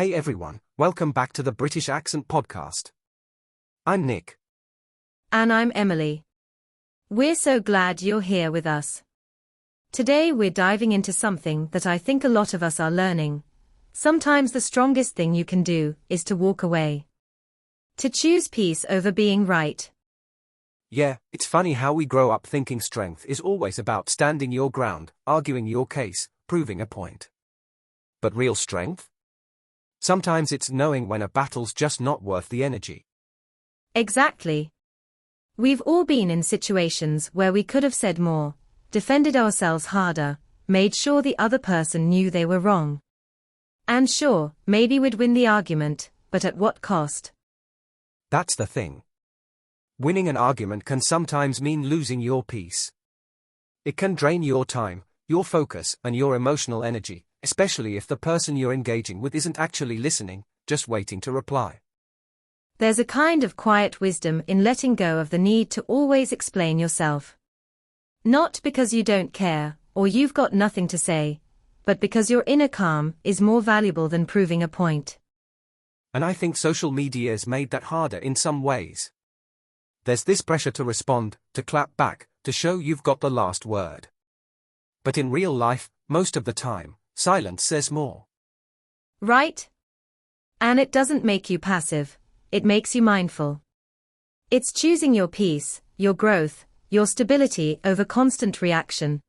Hey everyone, welcome back to the British Accent Podcast. I'm Nick. And I'm Emily. We're so glad you're here with us. Today we're diving into something that I think a lot of us are learning. Sometimes the strongest thing you can do is to walk away. To choose peace over being right. Yeah, it's funny how we grow up thinking strength is always about standing your ground, arguing your case, proving a point. But real strength? Sometimes it's knowing when a battle's just not worth the energy. Exactly. We've all been in situations where we could have said more, defended ourselves harder, made sure the other person knew they were wrong. And sure, maybe we'd win the argument, but at what cost? That's the thing. Winning an argument can sometimes mean losing your peace. It can drain your time, your focus, and your emotional energy, especially if the person you're engaging with isn't actually listening, just waiting to reply. There's a kind of quiet wisdom in letting go of the need to always explain yourself. Not because you don't care, or you've got nothing to say, but because your inner calm is more valuable than proving a point. And I think social media's made that harder in some ways. There's this pressure to respond, to clap back, to show you've got the last word. But in real life, most of the time, silence says more. Right? And it doesn't make you passive, it makes you mindful. It's choosing your peace, your growth, your stability over constant reaction.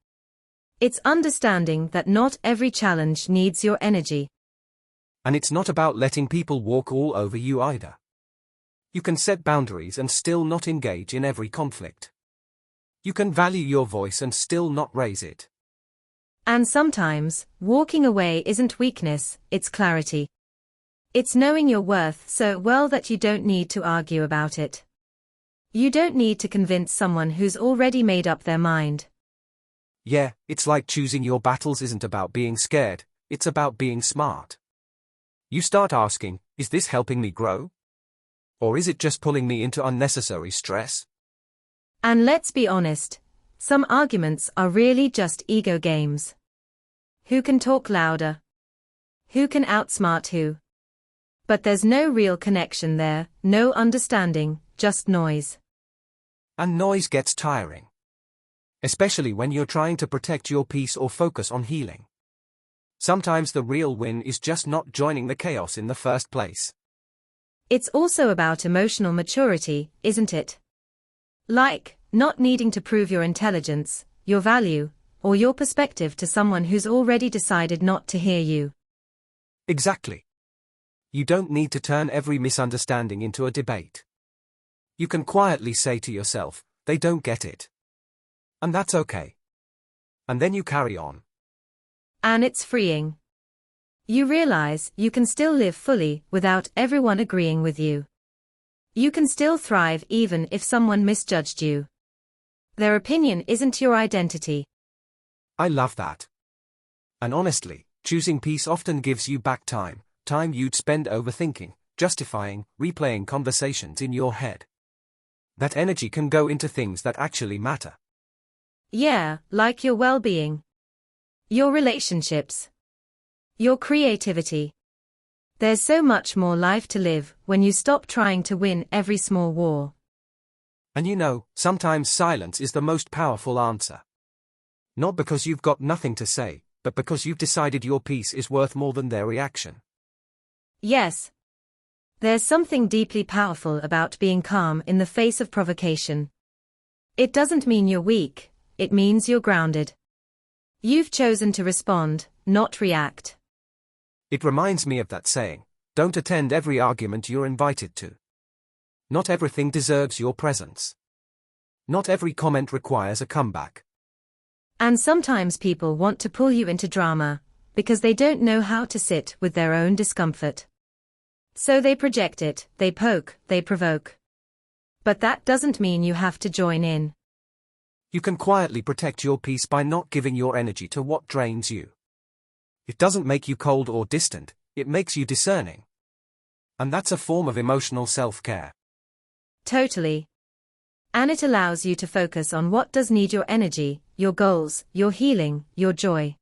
It's understanding that not every challenge needs your energy. And it's not about letting people walk all over you either. You can set boundaries and still not engage in every conflict. You can value your voice and still not raise it. And sometimes, walking away isn't weakness, it's clarity. It's knowing your worth so well that you don't need to argue about it. You don't need to convince someone who's already made up their mind. Yeah, it's like choosing your battles isn't about being scared, it's about being smart. You start asking, is this helping me grow? Or is it just pulling me into unnecessary stress? And let's be honest, some arguments are really just ego games. Who can talk louder? Who can outsmart who? But there's no real connection there, no understanding, just noise. And noise gets tiring. Especially when you're trying to protect your peace or focus on healing. Sometimes the real win is just not joining the chaos in the first place. It's also about emotional maturity, isn't it? Like, not needing to prove your intelligence, your value, or your perspective to someone who's already decided not to hear you. Exactly. You don't need to turn every misunderstanding into a debate. You can quietly say to yourself, they don't get it. And that's okay. And then you carry on. And it's freeing. You realize you can still live fully without everyone agreeing with you. You can still thrive even if someone misjudged you. Their opinion isn't your identity. I love that. And honestly, choosing peace often gives you back time you'd spend overthinking, justifying, replaying conversations in your head. That energy can go into things that actually matter. Yeah, like your well-being. Your relationships. Your creativity. There's so much more life to live when you stop trying to win every small war. And you know, sometimes silence is the most powerful answer. Not because you've got nothing to say, but because you've decided your peace is worth more than their reaction. Yes. There's something deeply powerful about being calm in the face of provocation. It doesn't mean you're weak, it means you're grounded. You've chosen to respond, not react. It reminds me of that saying, don't attend every argument you're invited to. Not everything deserves your presence. Not every comment requires a comeback. And sometimes people want to pull you into drama, because they don't know how to sit with their own discomfort. So they project it, they poke, they provoke. But that doesn't mean you have to join in. You can quietly protect your peace by not giving your energy to what drains you. It doesn't make you cold or distant, it makes you discerning. And that's a form of emotional self-care. Totally. And it allows you to focus on what does need your energy, your goals, your healing, your joy.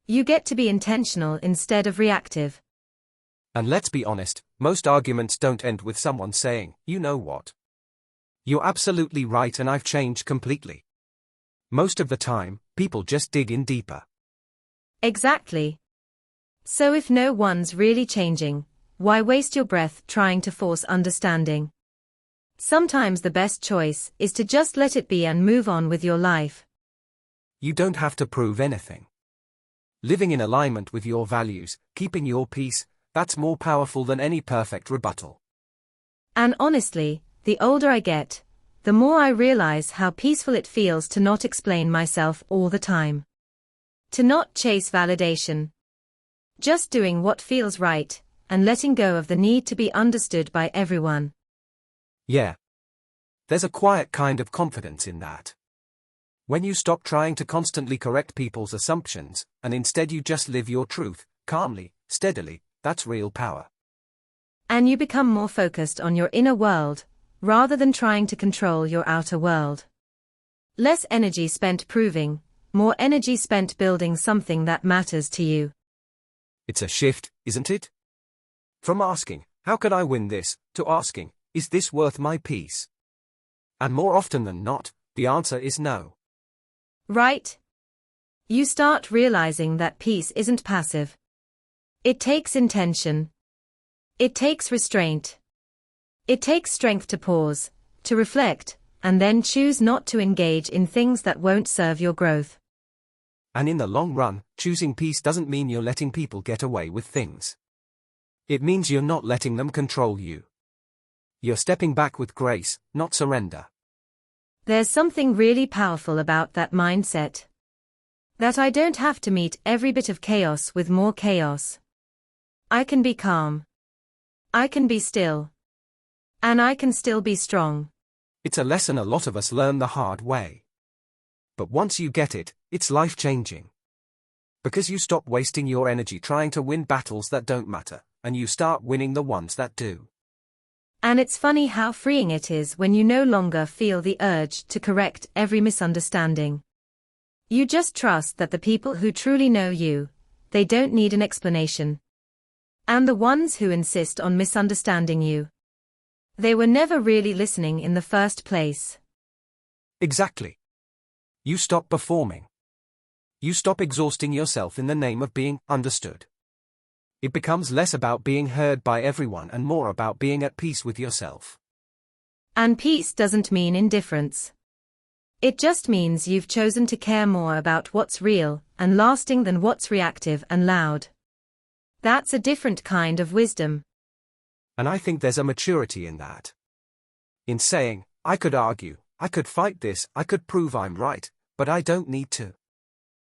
You get to be intentional instead of reactive. And let's be honest, most arguments don't end with someone saying, "You know what? You're absolutely right and I've changed completely." Most of the time, people just dig in deeper. Exactly. So if no one's really changing, why waste your breath trying to force understanding? Sometimes the best choice is to just let it be and move on with your life. You don't have to prove anything. Living in alignment with your values, keeping your peace, that's more powerful than any perfect rebuttal. And honestly, the older I get, the more I realize how peaceful it feels to not explain myself all the time. To not chase validation. Just doing what feels right, and letting go of the need to be understood by everyone. Yeah. There's a quiet kind of confidence in that. When you stop trying to constantly correct people's assumptions, and instead you just live your truth, calmly, steadily, that's real power. And you become more focused on your inner world, rather than trying to control your outer world. Less energy spent proving, more energy spent building something that matters to you. It's a shift, isn't it? From asking, "How could I win this?" to asking, "Is this worth my peace?" And more often than not, the answer is no. Right? You start realizing that peace isn't passive. It takes intention. It takes restraint. It takes strength to pause, to reflect, and then choose not to engage in things that won't serve your growth. And in the long run, choosing peace doesn't mean you're letting people get away with things. It means you're not letting them control you. You're stepping back with grace, not surrender. There's something really powerful about that mindset. That I don't have to meet every bit of chaos with more chaos. I can be calm. I can be still. And I can still be strong. It's a lesson a lot of us learn the hard way. But once you get it, it's life-changing. Because you stop wasting your energy trying to win battles that don't matter, and you start winning the ones that do. And it's funny how freeing it is when you no longer feel the urge to correct every misunderstanding. You just trust that the people who truly know you, they don't need an explanation. And the ones who insist on misunderstanding you, they were never really listening in the first place. Exactly. You stop performing. You stop exhausting yourself in the name of being understood. It becomes less about being heard by everyone and more about being at peace with yourself. And peace doesn't mean indifference. It just means you've chosen to care more about what's real and lasting than what's reactive and loud. That's a different kind of wisdom. And I think there's a maturity in that. In saying, "I could argue, I could fight this, I could prove I'm right, but I don't need to.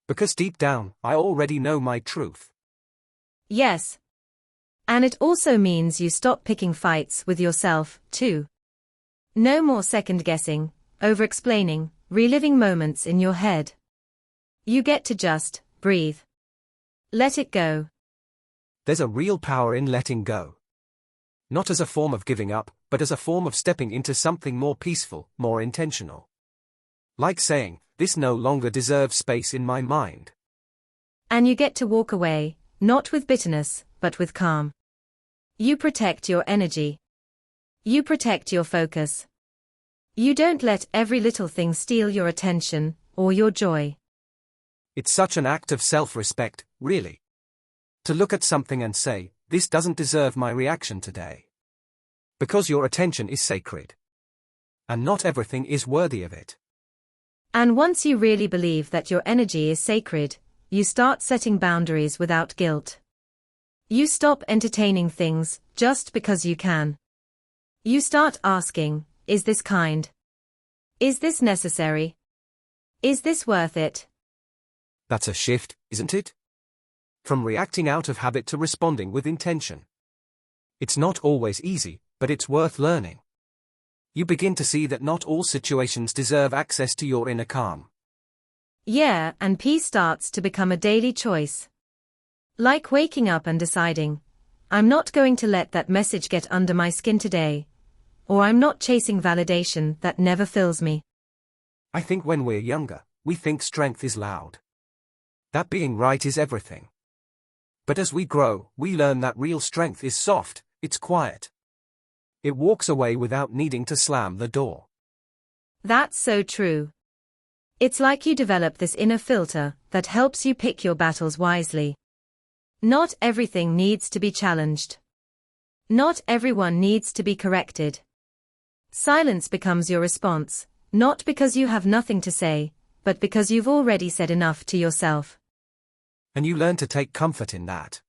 Because deep down, I already know my truth." Yes. And it also means you stop picking fights with yourself, too. No more second-guessing, over-explaining, reliving moments in your head. You get to just breathe. Let it go. There's a real power in letting go. Not as a form of giving up, but as a form of stepping into something more peaceful, more intentional. Like saying, "This no longer deserves space in my mind." And you get to walk away, not with bitterness, but with calm. You protect your energy. You protect your focus. You don't let every little thing steal your attention, or your joy. It's such an act of self-respect, really. To look at something and say, "This doesn't deserve my reaction today." Because your attention is sacred. And not everything is worthy of it. And once you really believe that your energy is sacred, you start setting boundaries without guilt. You stop entertaining things just because you can. You start asking, is this kind? Is this necessary? Is this worth it? That's a shift, isn't it? From reacting out of habit to responding with intention. It's not always easy, but it's worth learning. You begin to see that not all situations deserve access to your inner calm. Yeah, and peace starts to become a daily choice. Like waking up and deciding, I'm not going to let that message get under my skin today. Or I'm not chasing validation that never fills me. I think when we're younger, we think strength is loud. That being right is everything. But as we grow, we learn that real strength is soft, it's quiet. It walks away without needing to slam the door. That's so true. It's like you develop this inner filter that helps you pick your battles wisely. Not everything needs to be challenged. Not everyone needs to be corrected. Silence becomes your response, not because you have nothing to say, but because you've already said enough to yourself. And you learn to take comfort in that.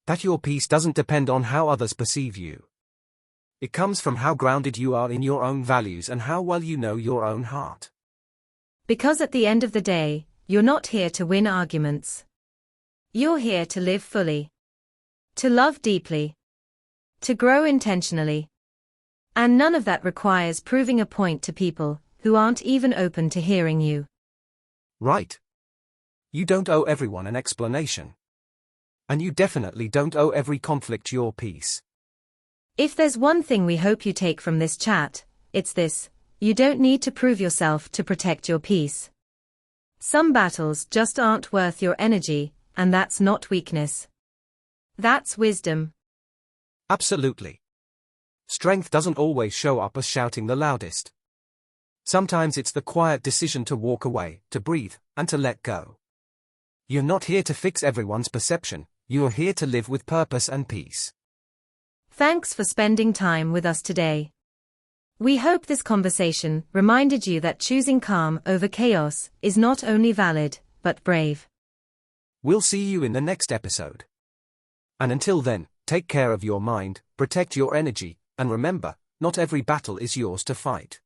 That your peace doesn't depend on how others perceive you. It comes from how grounded you are in your own values and how well you know your own heart. Because at the end of the day, you're not here to win arguments. You're here to live fully. To love deeply. To grow intentionally. And none of that requires proving a point to people who aren't even open to hearing you. Right. You don't owe everyone an explanation. And you definitely don't owe every conflict your peace. If there's one thing we hope you take from this chat, it's this: you don't need to prove yourself to protect your peace. Some battles just aren't worth your energy, and that's not weakness. That's wisdom. Absolutely. Strength doesn't always show up as shouting the loudest. Sometimes it's the quiet decision to walk away, to breathe, and to let go. You're not here to fix everyone's perception, you're here to live with purpose and peace. Thanks for spending time with us today. We hope this conversation reminded you that choosing calm over chaos is not only valid, but brave. We'll see you in the next episode. And until then, take care of your mind, protect your energy, and remember, not every battle is yours to fight.